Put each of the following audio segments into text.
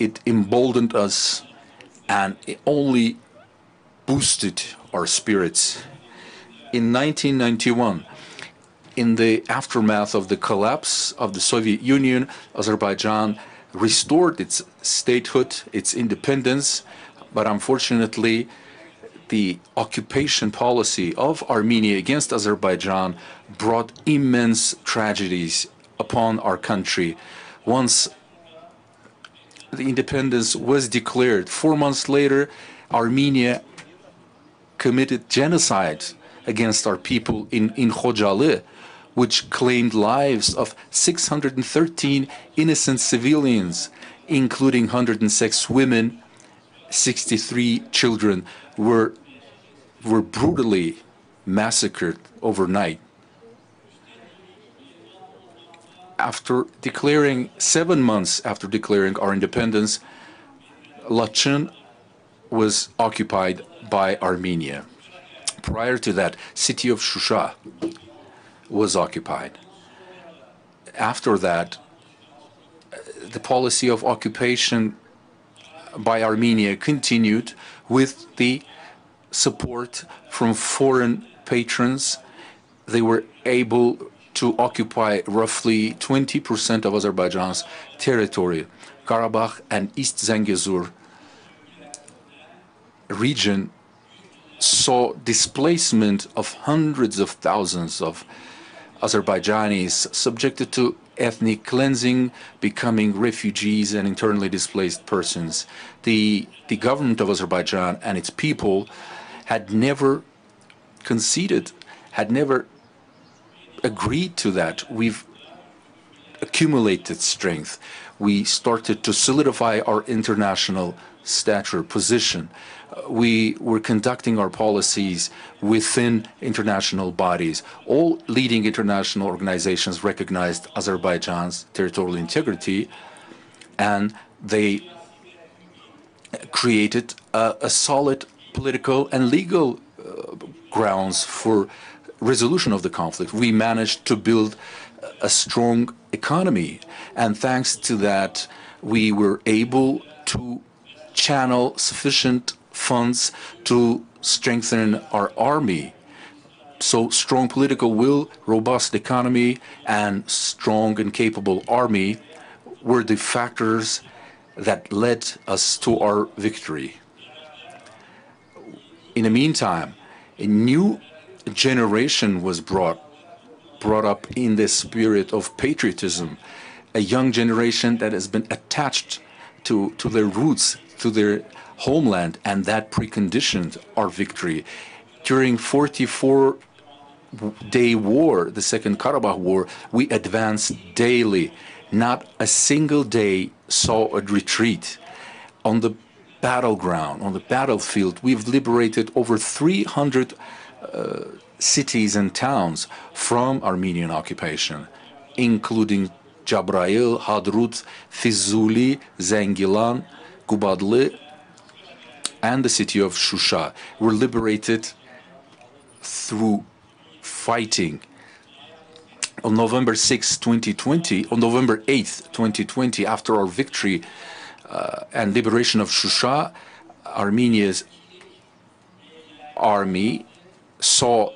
it emboldened us, and it only boosted our spirits. In 1991, in the aftermath of the collapse of the Soviet Union, Azerbaijan restored its statehood, its independence, but unfortunately, the occupation policy of Armenia against Azerbaijan brought immense tragedies upon our country. Once the independence was declared, 4 months later, Armenia committed genocide against our people in Khojaly, which claimed lives of 613 innocent civilians, including 106 women, 63 children were brutally massacred overnight. After declaring, 7 months after declaring our independence, Lachin was occupied by Armenia. Prior to that, city of Shusha was occupied. After that, the policy of occupation by Armenia continued with the support from foreign patrons. They were able to occupy roughly 20% of Azerbaijan's territory. Karabakh and East Zangezur region saw displacement of hundreds of thousands of Azerbaijanis subjected to ethnic cleansing, becoming refugees and internally displaced persons. The government of Azerbaijan and its people had never conceded, had never agreed to that. We've accumulated strength. We started to solidify our international stature, position. We were conducting our policies within international bodies. All leading international organizations recognized Azerbaijan's territorial integrity, and they created a solid political and legal grounds for resolution of the conflict. We managed to build a strong economy, and thanks to that, we were able to channel sufficient funds to strengthen our army. So strong political will, robust economy, and strong and capable army were the factors that led us to our victory. In the meantime, a new generation was brought up in the spirit of patriotism, a young generation that has been attached to their roots, to their homeland, and that preconditioned our victory. During 44-day war, the Second Karabakh War, we advanced daily. Not a single day saw a retreat. On the battleground, on the battlefield, we've liberated over 300 cities and towns from Armenian occupation, including Jabrayil, Hadrut, Fizuli, Zengilan, Gubadli, and the city of Shusha were liberated through fighting. On November 6, 2020, on November 8th, 2020, after our victory and liberation of Shusha, Armenia's army saw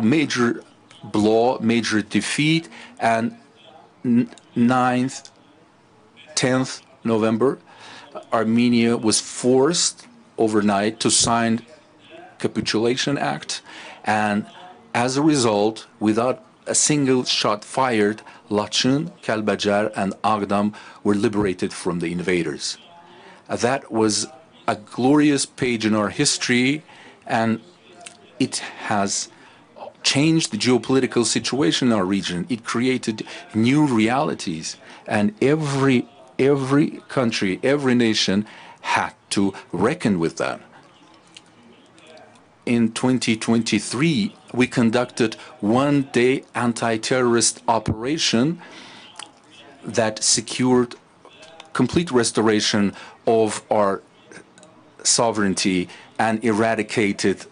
major blow, major defeat, and 9th, 10th November, Armenia was forced overnight to sign Capitulation Act, and as a result, without a single shot fired, Lachin, Kalbajar, and Agdam were liberated from the invaders. That was a glorious page in our history, and it has changed the geopolitical situation in our region. It created new realities, and every country, every nation had to reckon with that. In 2023, we conducted one-day anti-terrorist operation that secured complete restoration of our sovereignty and eradicated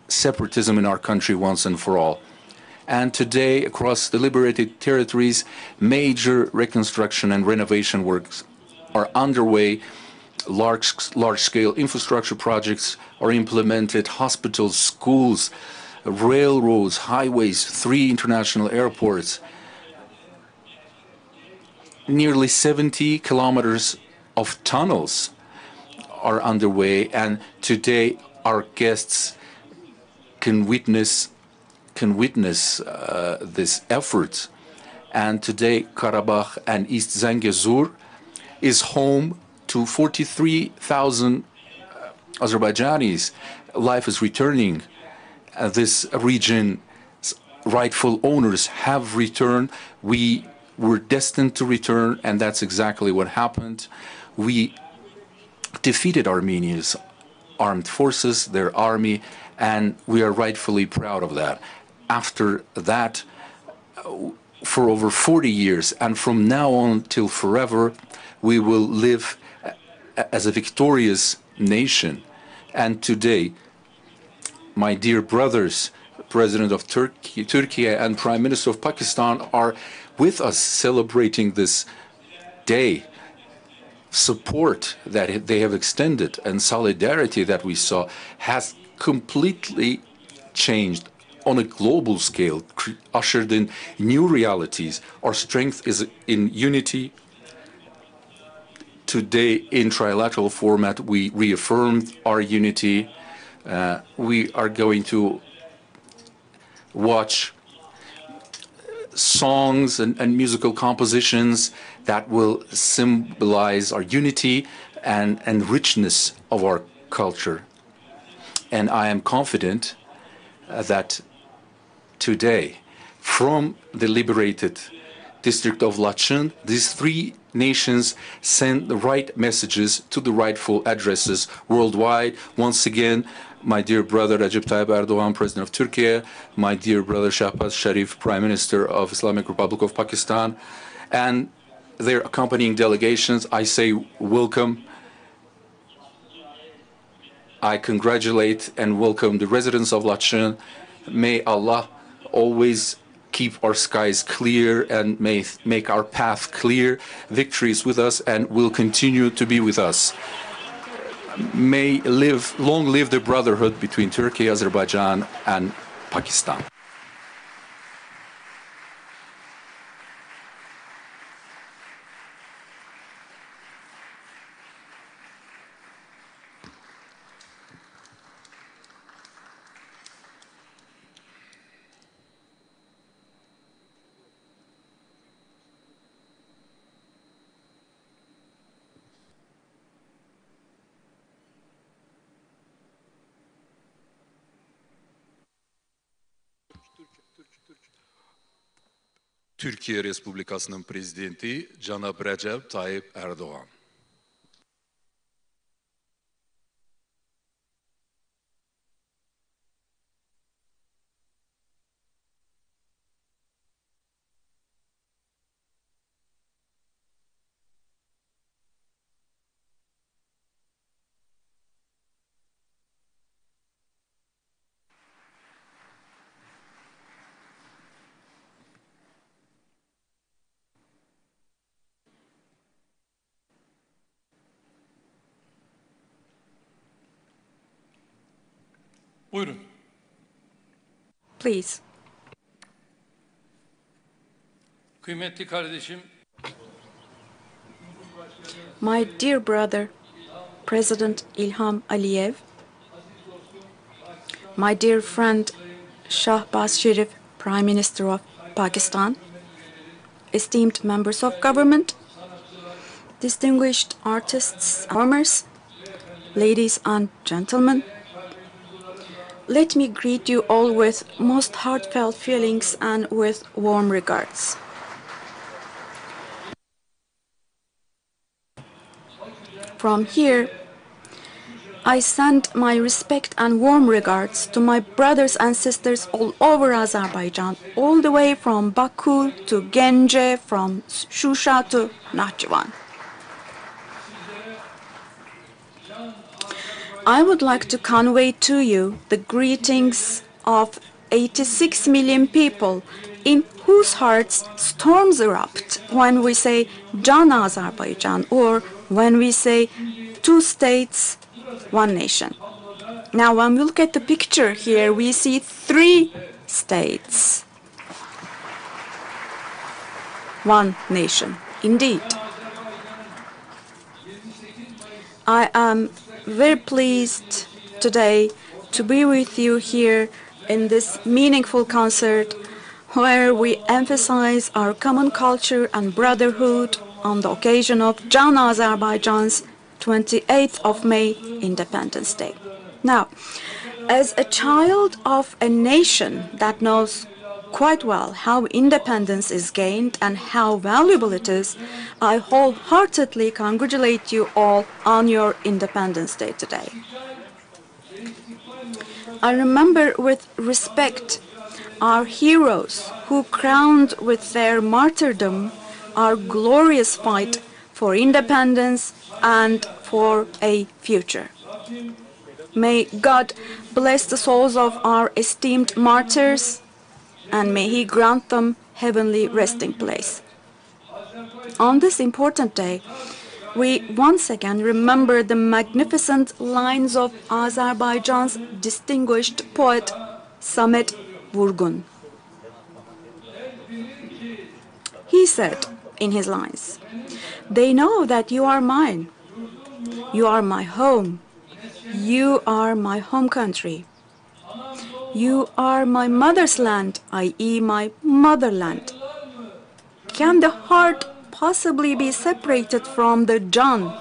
separatism in our country once and for all. And today, across the liberated territories, major reconstruction and renovation works are underway. Large-scale infrastructure projects are implemented, hospitals, schools, railroads, highways, 3 international airports, nearly 70 kilometers of tunnels are underway, and today our guests can witness this effort. And today Karabakh and East Zangezur is home to 43,000 Azerbaijanis. Life is returning. This region's rightful owners have returned. We were destined to return, and that's exactly what happened. We defeated Armenia's armed forces, their army, and we are rightfully proud of that. After that, for over 40 years, and from now on till forever, we will live as a victorious nation. And today, my dear brothers, President of Turkey and Prime Minister of Pakistan are with us celebrating this day. Support that they have extended and solidarity that we saw has completely changed on a global scale, ushered in new realities. Our strength is in unity. Today, in trilateral format, we reaffirmed our unity. We are going to watch songs and musical compositions that will symbolize our unity and richness of our culture. And I am confident that today, from the liberated district of Laçın, these 3 nations send the right messages to the rightful addresses worldwide. Once again, my dear brother Recep Tayyip Erdogan, President of Turkey, my dear brother Shahbaz Sharif, Prime Minister of Islamic Republic of Pakistan, and their accompanying delegations, I say welcome. I congratulate and welcome the residents of Laçın. May Allah always keep our skies clear and may make our path clear. Victory is with us and will continue to be with us. May long live the brotherhood between Turkey, Azerbaijan, and Pakistan. Türkiye Respublikası'nın prezidenti Cənab Recep Tayyip Erdoğan. Buyurun. Please. Kıymetli kardeşim, My dear brother, President Ilham Aliyev, my dear friend Shahbaz Sharif, Prime Minister of Pakistan, esteemed members of government, distinguished artists, performers, ladies and gentlemen, let me greet you all with most heartfelt feelings and with warm regards. From here, I send my respect and warm regards to my brothers and sisters all over Azerbaijan, all the way from Baku to Gence, from Shusha to Nakhchivan. I would like to convey to you the greetings of 86 million people in whose hearts storms erupt when we say Can Azerbaijan or when we say two states, one nation. Now, when we look at the picture here, we see three states, one nation. Indeed, I am very pleased today to be with you here in this meaningful concert where we emphasize our common culture and brotherhood on the occasion of Can Azerbaijan's 28th of May Independence Day. Now, as a child of a nation that knows quite well how independence is gained and how valuable it is, I wholeheartedly congratulate you all on your Independence Day today. I remember with respect our heroes who crowned with their martyrdom our glorious fight for independence and for a future. May God bless the souls of our esteemed martyrs, and may He grant them heavenly resting place. On this important day, we once again remember the magnificent lines of Azerbaijan's distinguished poet Samet Vurgun. He said in his lines, "They know that you are mine. You are my home. You are my home country. You are my mother's land, i.e. my motherland. Can the heart possibly be separated from the Can?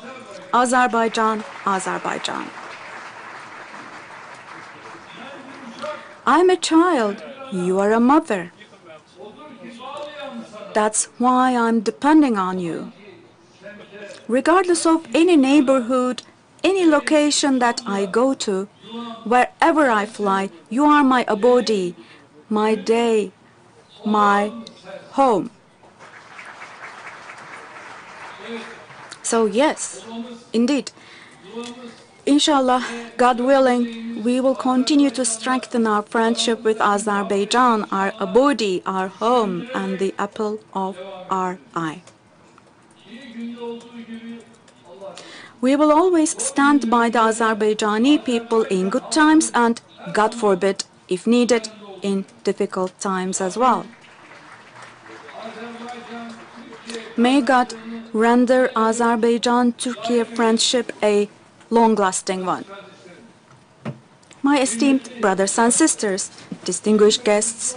Azerbaijan, Azerbaijan. I'm a child, you are a mother. That's why I'm depending on you. Regardless of any neighborhood, any location that I go to, wherever I fly, you are my abode, my day, my home." So yes, indeed, inshallah, God willing, we will continue to strengthen our friendship with Azerbaijan, our abode, our home, and the apple of our eye. We will always stand by the Azerbaijani people in good times and, God forbid, if needed, in difficult times as well. May God render Azerbaijan-Turkey friendship a long-lasting one. My esteemed brothers and sisters, distinguished guests,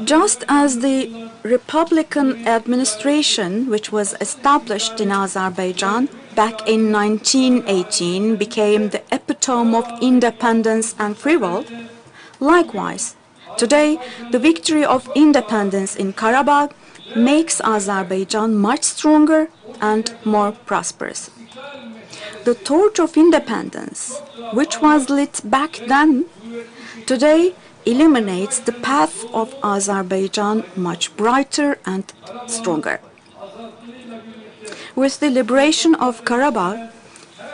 just as the Republican administration, which was established in Azerbaijan back in 1918, became the epitome of independence and free will, likewise, today the victory of independence in Karabakh makes Azerbaijan much stronger and more prosperous. The torch of independence, which was lit back then, today illuminates the path of Azerbaijan much brighter and stronger. With the liberation of Karabakh,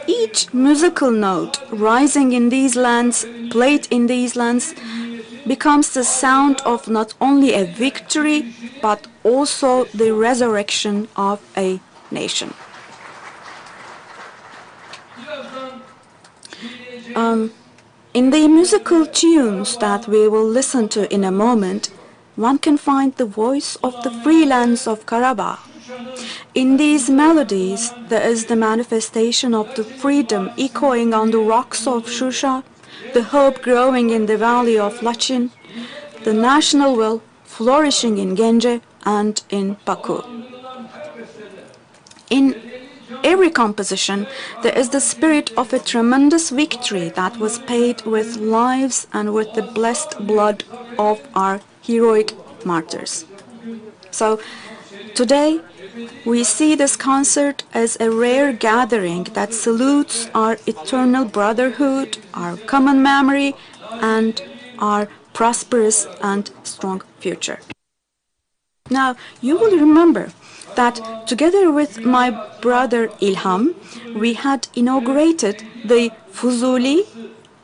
each musical note rising in these lands, played in these lands, becomes the sound of not only a victory, but also the resurrection of a nation. In the musical tunes that we will listen to in a moment, one can find the voice of the free lands of Karabakh. In these melodies, there is the manifestation of the freedom echoing on the rocks of Shusha, the hope growing in the valley of Lachin, the national will flourishing in Gence and in Baku. In every composition, there is the spirit of a tremendous victory that was paid with lives and with the blessed blood of our heroic martyrs. So, today, we see this concert as a rare gathering that salutes our eternal brotherhood, our common memory, and our prosperous and strong future. Now, you will remember that together with my brother Ilham, we had inaugurated the Fuzuli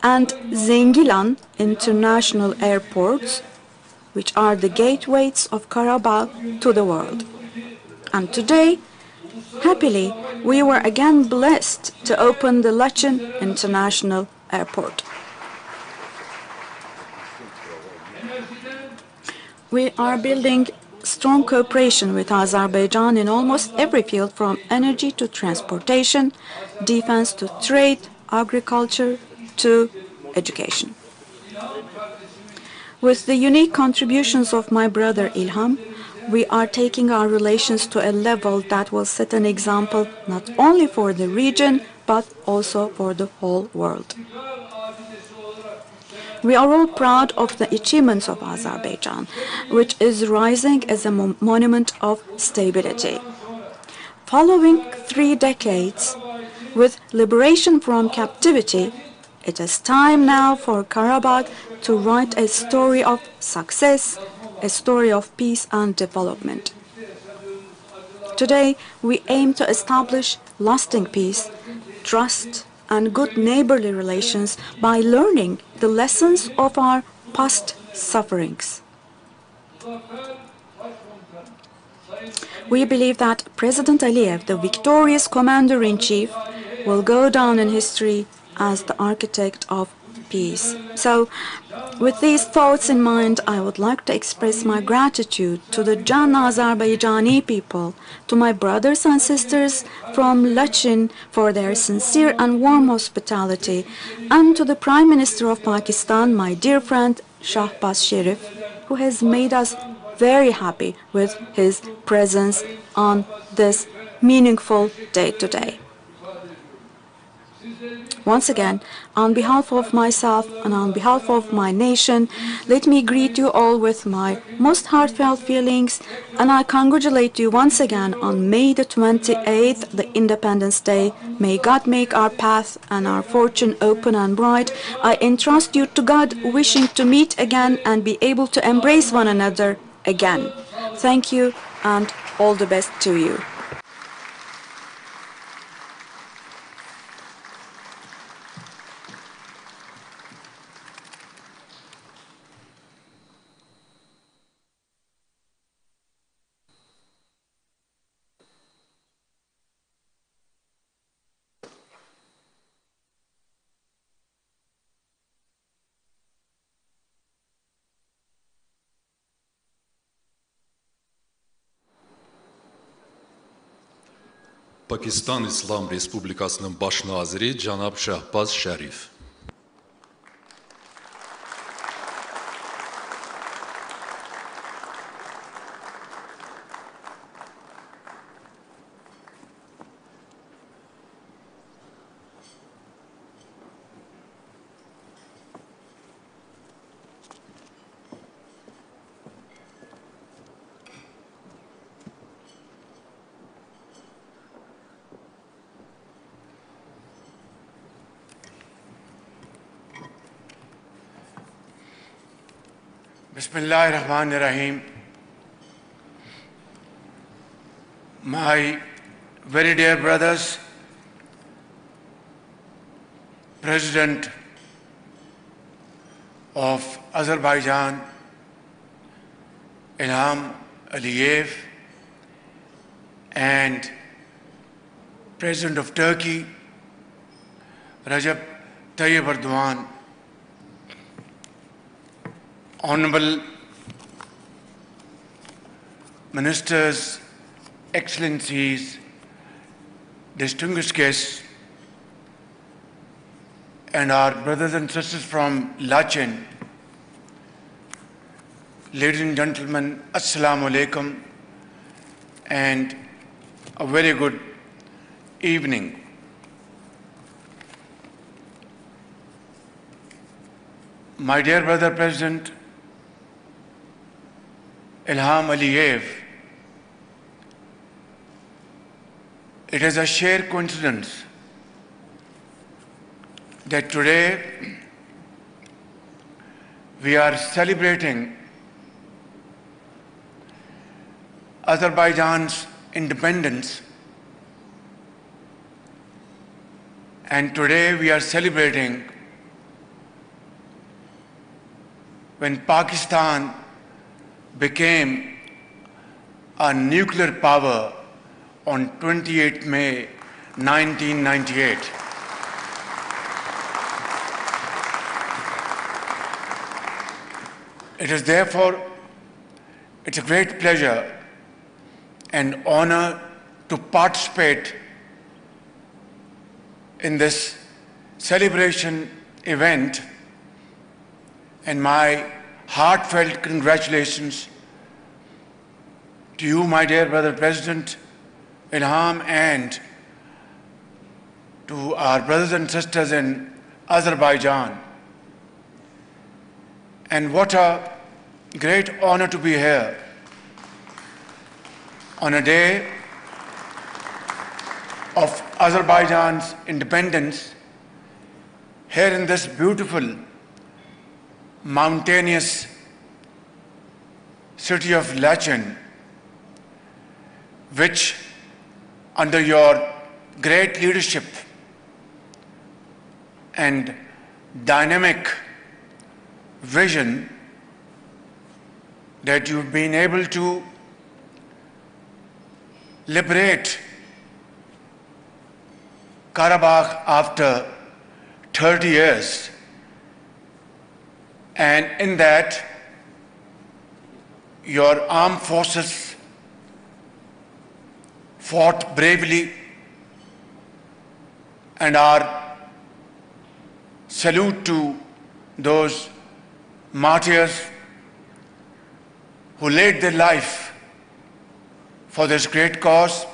and Zengilan international airports, which are the gateways of Karabakh to the world. And today, happily, we were again blessed to open the Laçın International Airport. We are building strong cooperation with Azerbaijan in almost every field, from energy to transportation, defense to trade, agriculture to education. With the unique contributions of my brother Ilham, we are taking our relations to a level that will set an example not only for the region, but also for the whole world. We are all proud of the achievements of Azerbaijan, which is rising as a monument of stability. Following 3 decades with liberation from captivity, it is time now for Karabakh to write a story of success, a story of peace and development. Today, we aim to establish lasting peace, trust, and good neighborly relations by learning the lessons of our past sufferings. We believe that President Aliyev, the victorious commander-in-chief, will go down in history as the architect of peace. So, with these thoughts in mind, I would like to express my gratitude to the Jan Azerbaijani people, to my brothers and sisters from Laçın for their sincere and warm hospitality, and to the Prime Minister of Pakistan, my dear friend Shahbaz Sharif, who has made us very happy with his presence on this meaningful day today. Once again, on behalf of myself and on behalf of my nation, let me greet you all with my most heartfelt feelings, and I congratulate you once again on May the 28th, the Independence Day. May God make our path and our fortune open and bright. I entrust you to God, wishing to meet again and be able to embrace one another again. Thank you and all the best to you. Pakistan İslam Respublikasının baş naziri Cənab Şahbaz Şərif. Bismillahirrahmanirrahim. My very dear brothers, President of Azerbaijan, Ilham Aliyev, and President of Turkey, Recep Tayyip Erdogan, Honorable Ministers, Excellencies, distinguished guests, and our brothers and sisters from Laçın, ladies and gentlemen, Assalamu alaikum, and a very good evening. My dear brother President Ilham Aliyev, it is a sheer coincidence that today we are celebrating Azerbaijan's independence, and today we are celebrating when Pakistan became a nuclear power on 28 May 1998. It is therefore, it's a great pleasure and honor to participate in this celebration event, and my heartfelt congratulations to you, my dear brother President Ilham, and to our brothers and sisters in Azerbaijan. And what a great honor to be here on a day of Azerbaijan's independence, here in this beautiful, mountainous city of Lachen, which under your great leadership and dynamic vision that you've been able to liberate Karabakh after 30 years. And in that, your armed forces fought bravely, and our salute to those martyrs who laid their life for this great cause,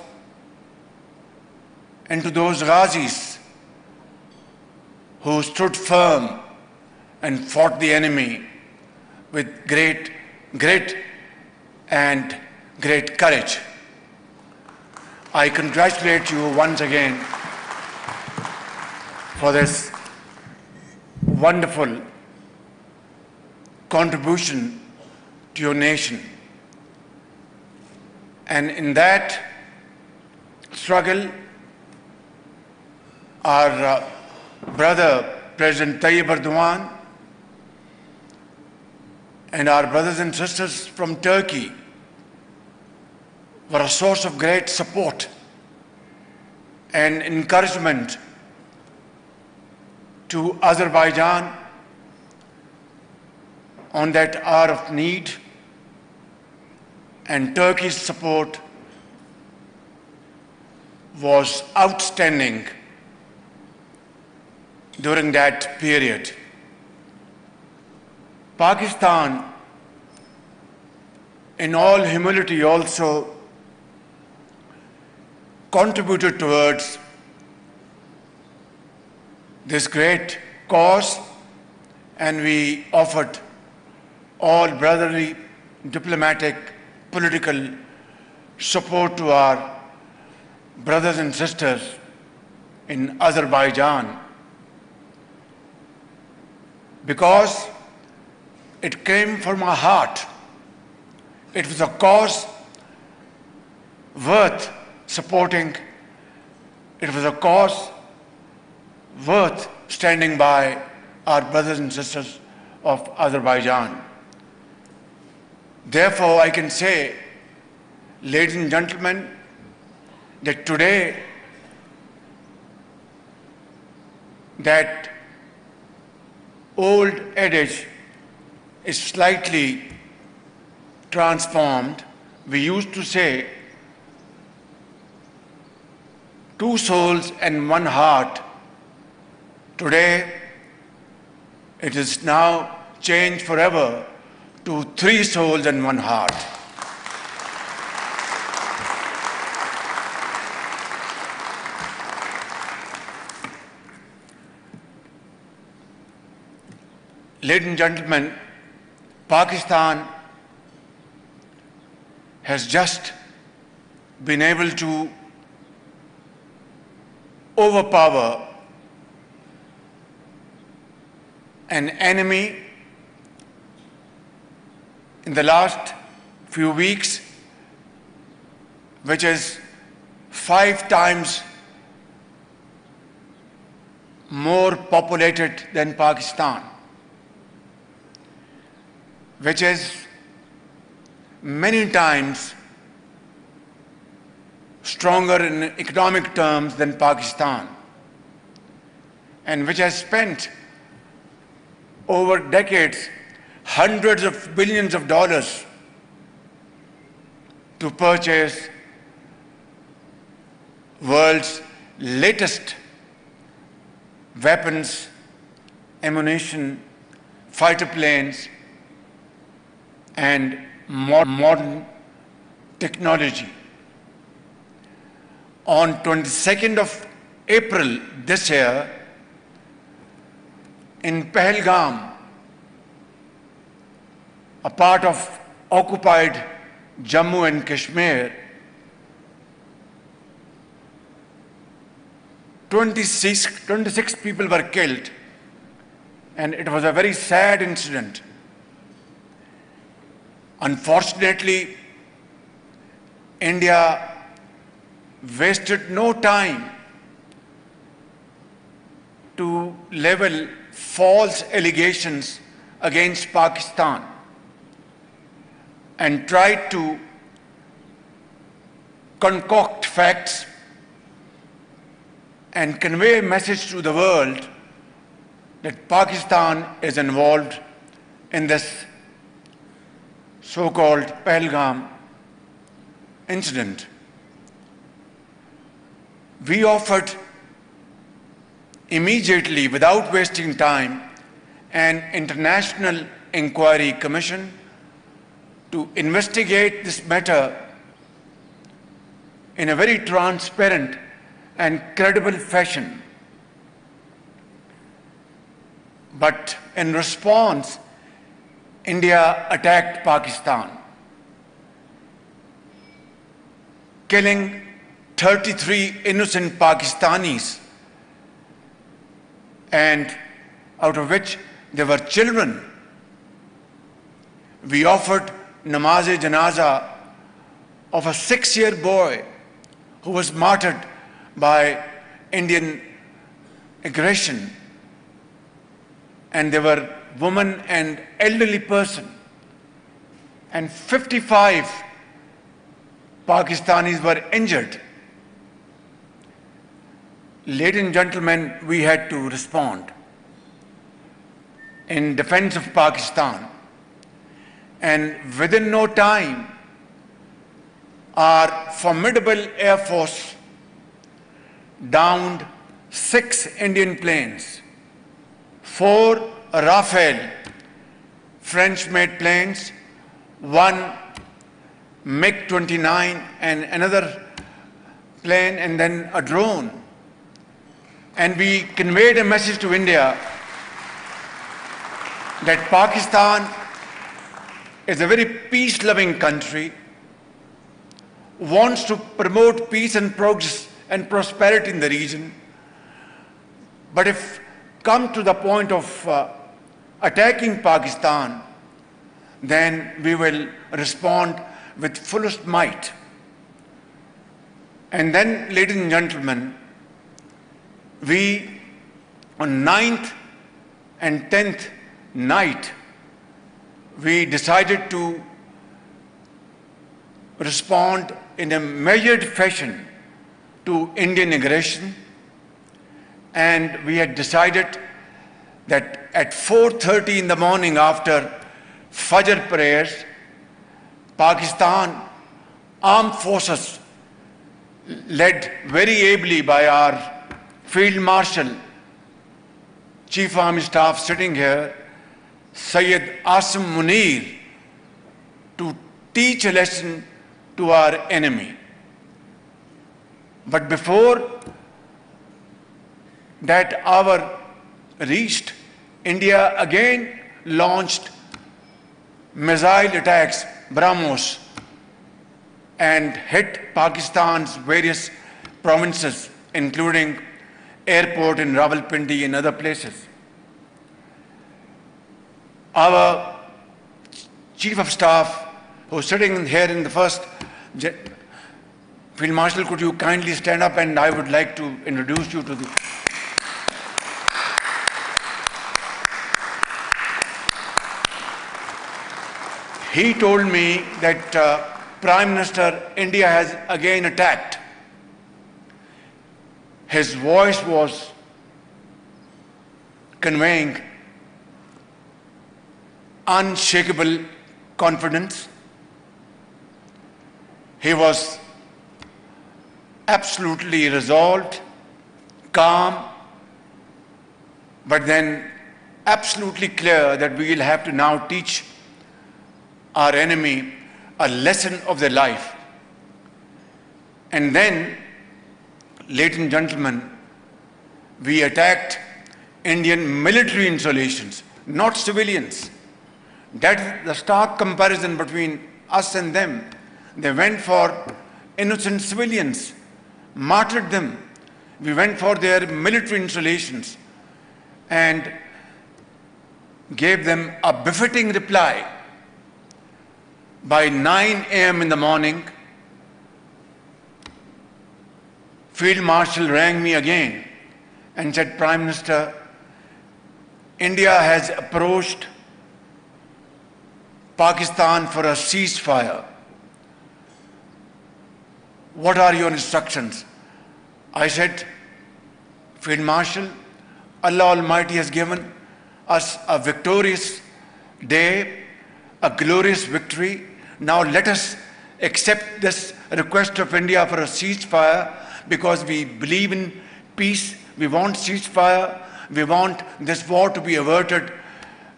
and to those Ghazis who stood firm and fought the enemy with great grit and great courage. I congratulate you once again for this wonderful contribution to your nation. And in that struggle, our brother President Tayyip Erdogan and our brothers and sisters from Turkey were a source of great support and encouragement to Azerbaijan on that hour of need, and Turkey's support was outstanding during that period. Pakistan, in all humility, also contributed towards this great cause, and we offered all brotherly, diplomatic, political support to our brothers and sisters in Azerbaijan, because it came from our heart. It was a cause worth supporting. It was a cause worth standing by our brothers and sisters of Azerbaijan. Therefore, I can say, ladies and gentlemen, that today that old adage is slightly transformed. We used to say, two souls and one heart. Today, it is now changed forever to three souls and one heart. Ladies and gentlemen, Pakistan has just been able to overpower an enemy in the last few weeks, which is 5 times more populated than Pakistan. which is many times stronger in economic terms than Pakistan, and which has spent over decades hundreds of billions of dollars to purchase world's latest weapons, ammunition, fighter planes, and modern technology. On 22nd of April this year, in Pahalgam, a part of occupied Jammu and Kashmir, 26 people were killed, and it was a very sad incident. Unfortunately, India wasted no time to level false allegations against Pakistan and tried to concoct facts and convey a message to the world that Pakistan is involved in this so-called Pahalgam incident. We offered immediately, without wasting time, an international inquiry commission to investigate this matter in a very transparent and credible fashion. But in response, India attacked Pakistan, killing 33 innocent Pakistanis, and out of which there were children. We offered namaz-e-janaza of a 6-year boy who was martyred by Indian aggression, and there were women and elderly person, and 55 Pakistanis were injured. Ladies and gentlemen, we had to respond in defense of Pakistan, and within no time, our formidable Air Force downed 6 Indian planes, 4 Rafale French-made planes, 1 MiG-29 and another plane, and then a drone. And we conveyed a message to India that Pakistan is a very peace-loving country, wants to promote peace and progress and prosperity in the region. But if come to the point of attacking Pakistan, then we will respond with fullest might. And then, ladies and gentlemen, we, on 9th and 10th night, we decided to respond in a measured fashion to Indian aggression, and we had decided that at 4:30 in the morning, after Fajr prayers, Pakistan armed forces, led very ably by our Field Marshal, Chief Army Staff sitting here, Syed Asim Munir, to teach a lesson to our enemy. But before that hour reached, India again launched missile attacks, BrahMos, and hit Pakistan's various provinces, including airport in Rawalpindi and other places. Our Chief of Staff, who's sitting here in the first, Field Marshal, could you kindly stand up, and I would like to introduce you to the... he told me that Prime Minister, India has again attacked. His voice was conveying unshakable confidence. He was absolutely resolved, calm, but then absolutely clear that we will have to now teach our enemy a lesson of their life. And then, ladies and gentlemen, we attacked Indian military installations, not civilians. That is the stark comparison between us and them. They went for innocent civilians, martyred them. We went for their military installations and gave them a befitting reply. By 9 a.m. in the morning, Field Marshal rang me again and said, Prime Minister, India has approached Pakistan for a ceasefire. What are your instructions? I said, Field Marshal, Allah Almighty has given us a victorious day, a glorious victory. Now let us accept this request of India for a ceasefire because we believe in peace. We want ceasefire. We want this war to be averted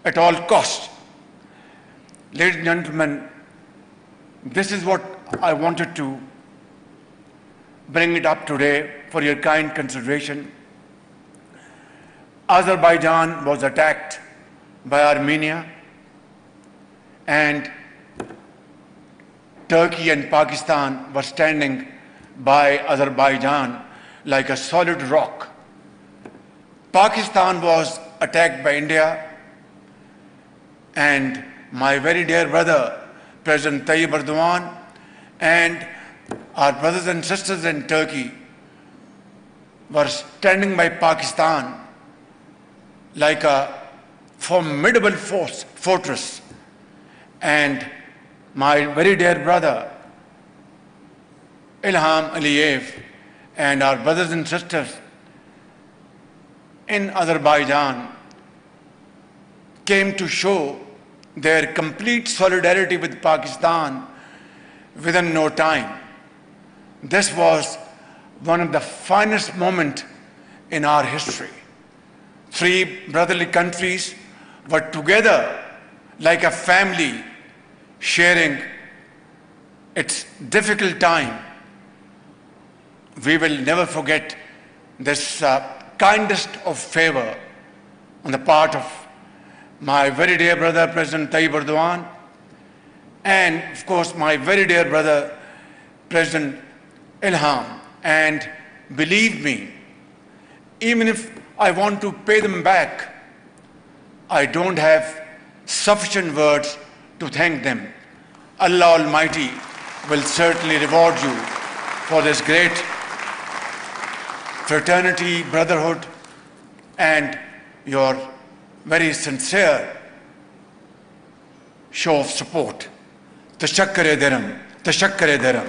at all costs. Ladies and gentlemen, this is what I wanted to bring it up today for your kind consideration. Azerbaijan was attacked by Armenia, and Turkey and Pakistan were standing by Azerbaijan like a solid rock. Pakistan was attacked by India, and my very dear brother, President Tayyip Erdogan, and our brothers and sisters in Turkey were standing by Pakistan like a formidable fortress. And my very dear brother, Ilham Aliyev, and our brothers and sisters in Azerbaijan came to show their complete solidarity with Pakistan within no time. This was one of the finest moments in our history. Three brotherly countries were together like a family, sharing its difficult time. We will never forget this kindest of favor on the part of my very dear brother, President Tayyip Erdogan, and of course my very dear brother, President Ilham. And believe me, even if I want to pay them back, I don't have sufficient words to thank them. Allah Almighty will certainly reward you for this great fraternity, brotherhood, and your very sincere show of support. Tashakkar-e diram, tashakkar-e diram.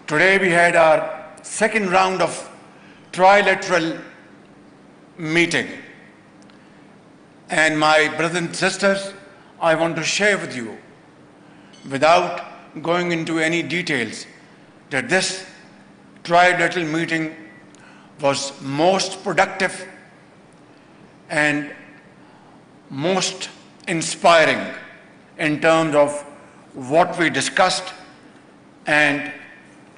Today we had our second round of trilateral meeting. And my brothers and sisters, I want to share with you, without going into any details, that this trilateral meeting was most productive and most inspiring in terms of what we discussed and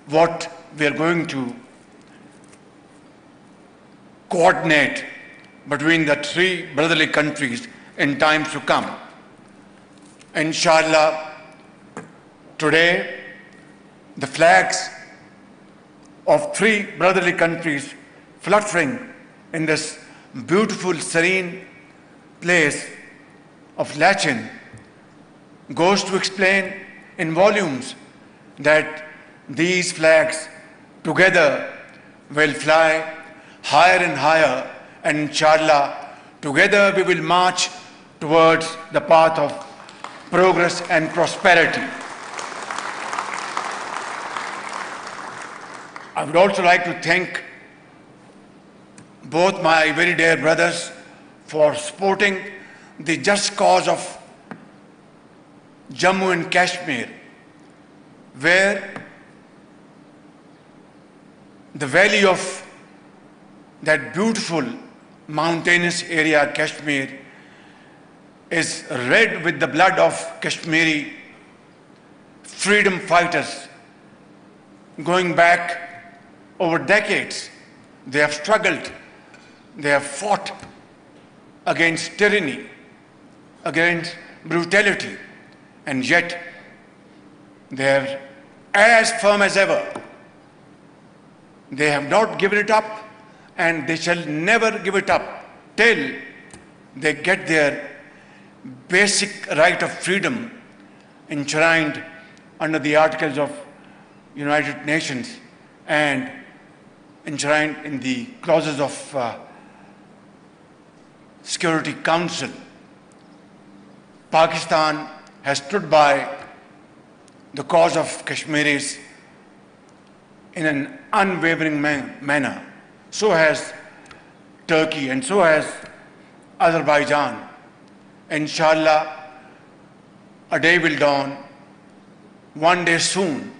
what we are going to coordinate between the three brotherly countries in times to come. Inshallah, today the flags of three brotherly countries fluttering in this beautiful, serene place of Lachin goes to explain in volumes that these flags together will fly higher and higher, and inshallah Together we will march towards the path of progress and prosperity. I would also like to thank both my very dear brothers for supporting the just cause of Jammu and Kashmir, where the valley of that beautiful mountainous area, Kashmir, is red with the blood of Kashmiri freedom fighters. Going back over decades, they have struggled, they have fought against tyranny, against brutality, and yet they are as firm as ever. They have not given it up, and they shall never give it up till they get their basic right of freedom enshrined under the Articles of United Nations and enshrined in the clauses of Security Council. Pakistan has stood by the cause of Kashmiris in an unwavering manner. So has Turkey, and so has Azerbaijan. Inshallah, a day will dawn, one day soon,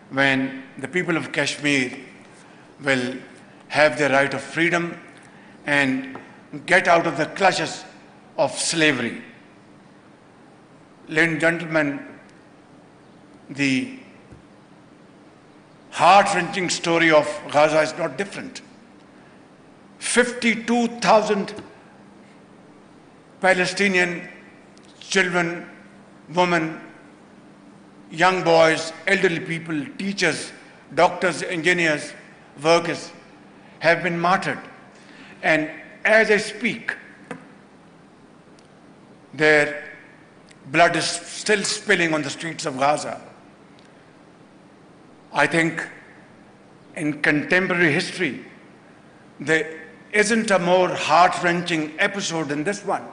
when the people of Kashmir will have their right of freedom and get out of the clutches of slavery. Ladies and gentlemen, the heart-wrenching story of Gaza is not different. 52,000 Palestinian children, women, young boys, elderly people, teachers, doctors, engineers, workers have been martyred. And as I speak, their blood is still spilling on the streets of Gaza. I think in contemporary history, there isn't a more heart-wrenching episode than this one.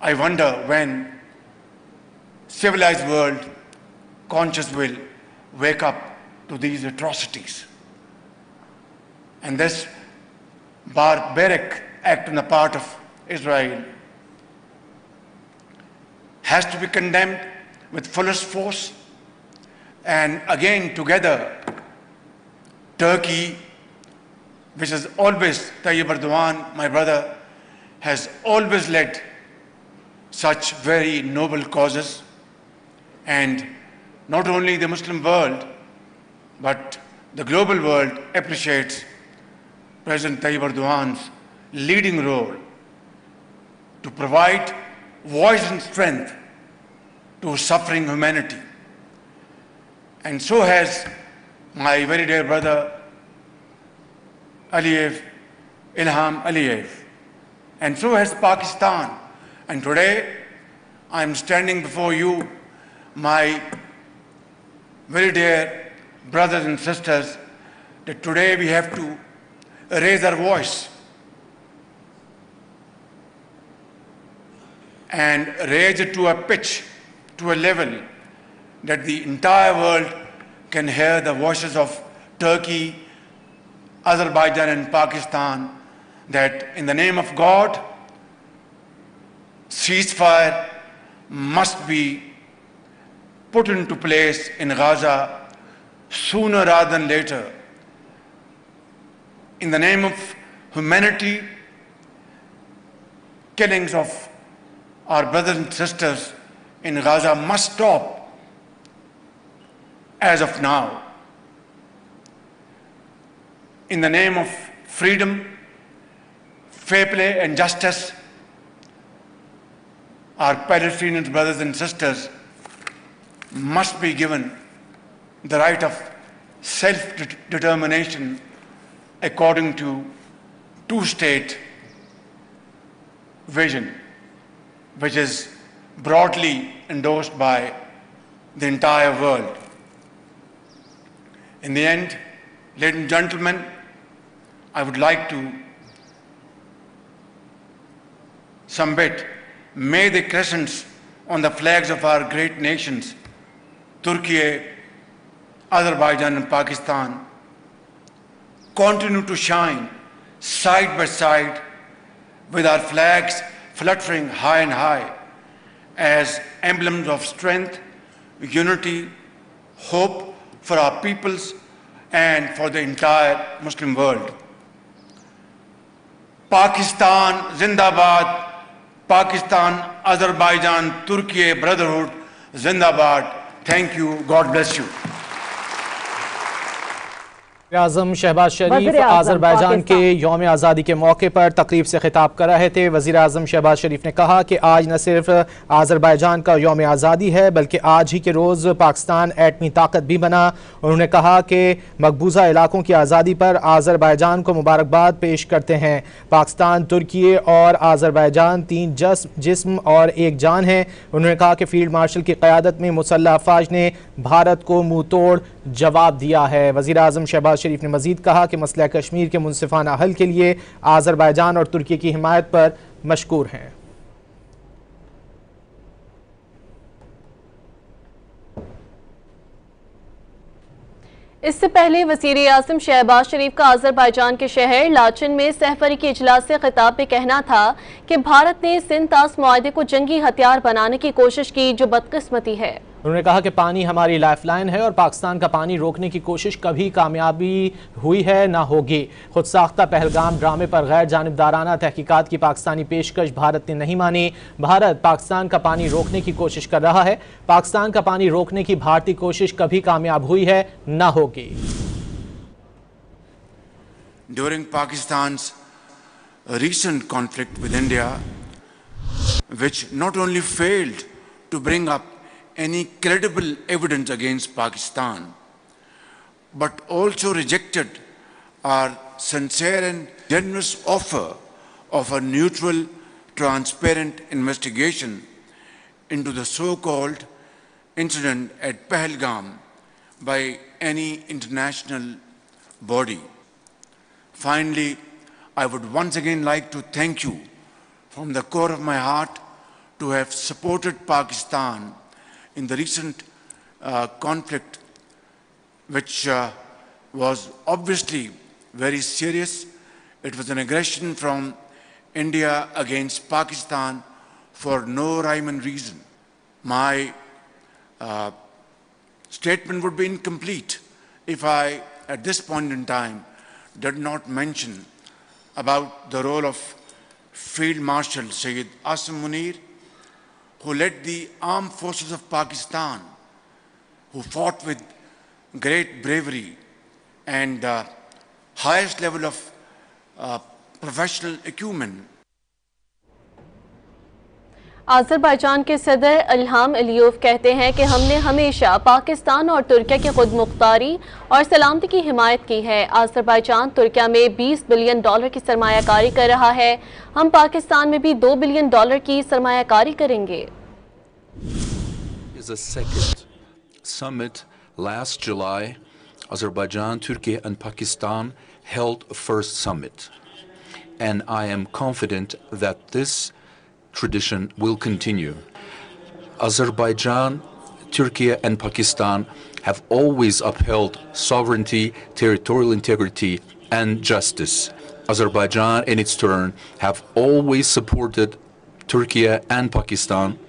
I wonder when civilized world conscious will wake up to these atrocities. And this barbaric act on the part of Israel has to be condemned with fullest force. And again, together, Turkey, which has always, Tayyip Erdogan, my brother, has always led such very noble causes. And not only the Muslim world, but the global world appreciates President Tayyip Erdogan's leading role to provide voice and strength to suffering humanity. And so has my very dear brother Ilham Aliyev. And so has Pakistan. And today I am standing before you, my very dear brothers and sisters, that today we have to raise our voice and raise it to a pitch, to a level that the entire world can hear the voices of Turkey, Azerbaijan and Pakistan, that in the name of God, ceasefire must be put into place in Gaza sooner rather than later. In the name of humanity, killings of our brothers and sisters in Gaza must stop as of now. In the name of freedom, fair play and justice, our Palestinian brothers and sisters must be given the right of self-determination according to two-state vision, which is broadly endorsed by the entire world. In the end, ladies and gentlemen, I would like to summit, may the crescents on the flags of our great nations, Turkey, Azerbaijan and Pakistan, continue to shine side by side with our flags fluttering high and high as emblems of strength, unity, hope for our peoples and for the entire Muslim world. Pakistan Zindabad, Pakistan, Azerbaijan, Turkey Brotherhood Zindabad. Thank you. God bless you. आज़म Shehbaz Sharif Azerbaijan के यौम आज़ादी के मौके पर तकरीब से खिताब कर रहे थे। वज़ीर आज़म शहबाज शरीफ ने कहा कि आज न सिर्फ आज़रबाईजान का यौम आज़ादी है बल्कि आज ही के रोज़ पाकिस्तान एटमी ताकत भी बना। उन्होंने कहा कि मकबूजा इलाकों की आज़ादी पर आज़रबाईजान को मुबारकबाद पेश करते हैं। पाकिस्तान, तुर्की और आज़रबाईजान तीन जिस्म और एक जान हैं। उन्होंने कहा कि फील्ड मार्शल की क़यादत में मुसल्लह अफ़वाज ने भारत को मुँह तोड़ जवाब दिया है। वज़ीर आज़म शहबाज शरीफ ने मजीद कहा कि मसला कश्मीर के मुनसिफाना हल के लिए आज़रबाईजान और तुर्की की हिमायत पर मशकूर हैं। इससे पहले वज़ीर आज़म शहबाज शरीफ का आज़रबाईजान के शहर लाचन में सहफरीकी इजलास से खिताब में कहना था कि भारत ने सिंध तास मुआहदे को जंगी हथियार बनाने की कोशिश की, जो बदकिस्मती है। उन्होंने कहा कि पानी हमारी लाइफलाइन है और पाकिस्तान का पानी रोकने की कोशिश कभी कामयाबी हुई है ना होगी। खुद साख्ता पहलगाम ड्रामे पर गैर जानिबदाराना तहकीकात की पाकिस्तानी पेशकश भारत ने नहीं मानी। भारत पाकिस्तान का पानी रोकने की कोशिश कर रहा है। पाकिस्तान का पानी रोकने की भारतीय कोशिश कभी कामयाब हुई है ना होगी। During Pakistan's recent conflict with India, which not only failed to bring up any credible evidence against Pakistan, but also rejected our sincere and generous offer of a neutral, transparent investigation into the so-called incident at Pahalgam by any international body. Finally, I would once again like to thank you from the core of my heart to have supported Pakistan in the recent conflict, which was obviously very serious. It was an aggression from India against Pakistan for no rhyme and reason. My statement would be incomplete if I, at this point in time, did not mention about the role of Field Marshal Sayyid Asim Munir, who led the armed forces of Pakistan, who fought with great bravery and highest level of professional acumen. Azerbaijan के सदर इल्हाम अलीयोव कहते हैं कि हमने हमेशा पाकिस्तान और तुर्की की खुद मुख्तारी और सलामती की हिमायत की है। आज़रबाईजान तुर्की में $20 बिलियन की सरमायाकारी कर रहा है। हम पाकिस्तान में भी $2 बिलियन की सरमायाकारी करेंगे। Is a second summit last July. Azerbaijan, Turkey and Pakistan held a first summit, and I am confident that this tradition will continue. Azerbaijan, Turkey and Pakistan have always upheld sovereignty, territorial integrity and justice. Azerbaijan in its turn have always supported Turkey and Pakistan.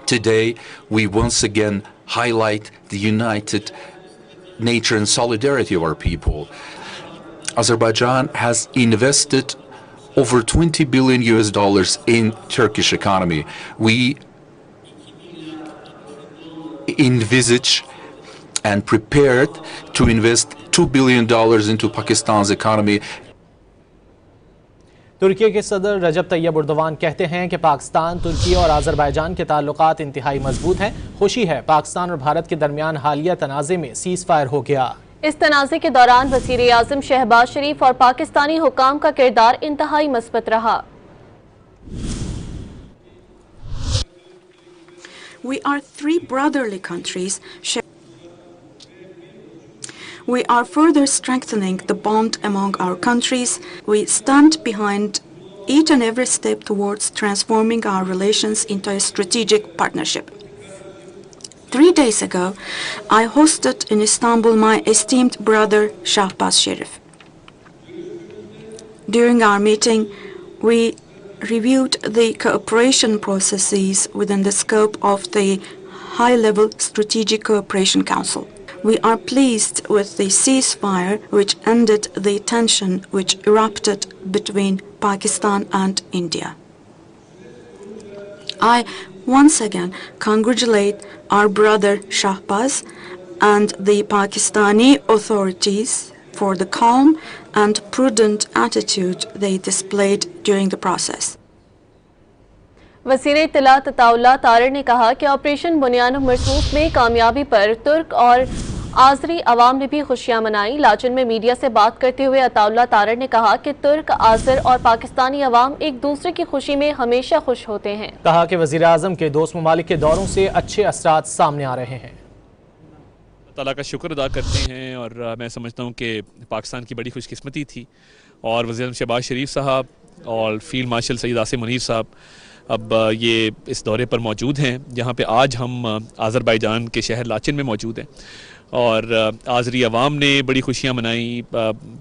Today we once again highlight the united nature and solidarity of our people. Azerbaijan has invested over $20 billion in Turkish economy. We envisage and prepared to invest $2 billion into Pakistan's economy. तुर्की के सदर रजब Tayyip Erdogan कहते हैं कि पाकिस्तान, तुर्की और Azerbaijan के ताल्लुकात इंतहाई मजबूत हैं। खुशी है पाकिस्तान और भारत के दरमियान हालिया तनाज़े में सीज़ फायर हो गया। इस तनाज़े के दौरान वज़ीर आज़म शहबाज शरीफ और पाकिस्तानी हुकाम का किरदार इंतहाई मस्बत रहा। We are three brotherly countries. We are further strengthening the bond among our countries. We stand behind each and every step towards transforming our relations into a strategic partnership. 3 days ago, I hosted in Istanbul my esteemed brother Shahbaz Sharif. During our meeting, we reviewed the cooperation processes within the scope of the High-Level Strategic Cooperation Council. We are pleased with the ceasefire which ended the tension which erupted between Pakistan and India. I once again congratulate our brother Shahbaz and the Pakistani authorities for the calm and prudent attitude they displayed during the process. वज़ीर इत्तलात अताउल्लाह तारड़ ने कहा कि operation बुनियाद मरसूख में कामयाबी पर तुर्क और आज़री अवाम ने भी खुशियां मनाई। लाचन में मीडिया से बात करते हुए अताउल्लाह तारड़ ने कहा कि तुर्क, आज़र और पाकिस्तानी अवाम एक दूसरे की खुशी में हमेशा खुश होते हैं। कहा कि वज़ीर आज़म के दोस्त ममालिक के दौरों से अच्छे असरात सामने आ रहे हैं। ताला का शुक्र अदा करते हैं और मैं समझता हूँ कि पाकिस्तान की बड़ी खुशकिस्मती थी और वज़ीर आज़म शहबाज शरीफ साहब और फील्ड मार्शल सैयद आसिम मुनीर साहब अब ये इस दौरे पर मौजूद हैं, जहाँ पे आज हम आज़रबाईजान के शहर लाचिन में मौजूद हैं और आज़री अवाम ने बड़ी खुशियाँ मनाई,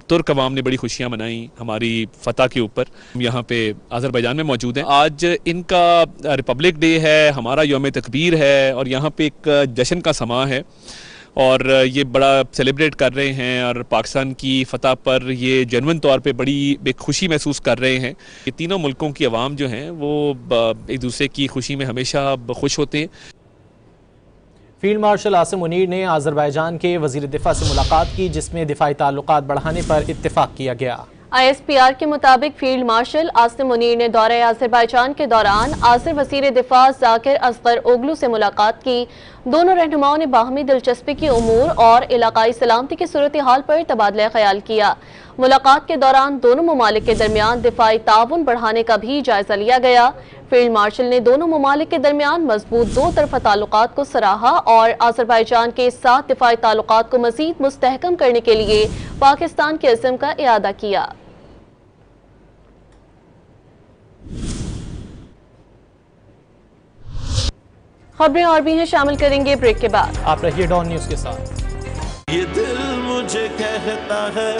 तुर्क अवाम ने बड़ी खुशियाँ मनाई हमारी फ़तह के ऊपर। हम यहाँ पे आज़रबाईजान में मौजूद हैं। आज इनका रिपब्लिक डे है, हमारा यौम तकबीर है और यहाँ पे एक जश्न का समा है और ये बड़ा सेलिब्रेट कर रहे हैं और पाकिस्तान की फ़तह पर ये जेन्युइन तौर पे बड़ी खुशी महसूस कर रहे हैं। ये तीनों मुल्कों की अवाम जो हैं वो एक दूसरे की खुशी में हमेशा खुश होते हैं। फील्ड मार्शल आसिम मुनीर ने आज़रबाईजान के वज़ीर दिफा से मुलाकात की, जिसमें दिफाई ताल्लुकात बढ़ाने पर इत्तेफाक किया गया। ISPR के मुताबिक फील्ड मार्शल आसिम मुनीर ने दौरे आज़रबाईजान के दौरान आज़र वज़ीर दिफा ज़ाकिर असगर ओगलू से मुलाकात की। दोनों रहनुमाओं ने बाहमी दिलचस्पी के उमूर और इलाकाई सलामती की सूरत हाल पर तबादला ख्याल किया। मुलाकात के दौरान दोनों ममालिक के दरमियान दिफाई ताउन बढ़ाने का भी जायजा लिया गया। फील्ड मार्शल ने दोनों ममालिक के दरमियान मजबूत दो तरफा ताल्लुकात को सराहा और आज़रबाईजान के साथ दिफाई ताल्लुकात को मज़ीद मुस्तहकम करने के लिए पाकिस्तान के अज़्म का इआदा किया। खबरें और भी हैं, शामिल करेंगे ब्रेक के बाद। आप रहिए डॉन न्यूज़ के साथ। ये दिल मुझे कहता है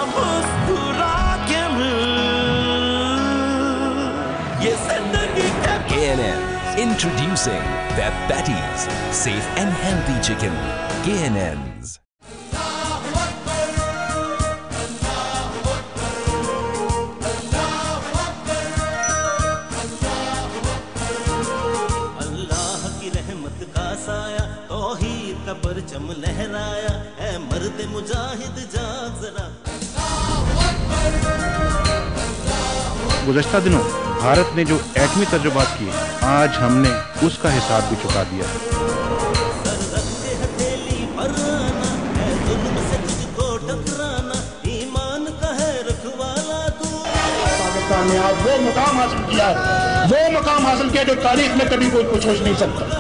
मुस्कुरा के ये जिंदगी KNN introducing their patties, safe and healthy chicken. KNN's. अल्लाह की रहमत का साया तौहीद का परचम लहराया है मर्द मुजाहिद जाग जरा। गुज़श्ता दिनों भारत ने जो एटमी तजुर्बात किए, आज हमने उसका हिसाब भी चुका दिया। पाकिस्तान ने आज वो मुकाम हासिल किया है, वो मुकाम हासिल किया जो तारीख में कभी कोई सोच नहीं सकता।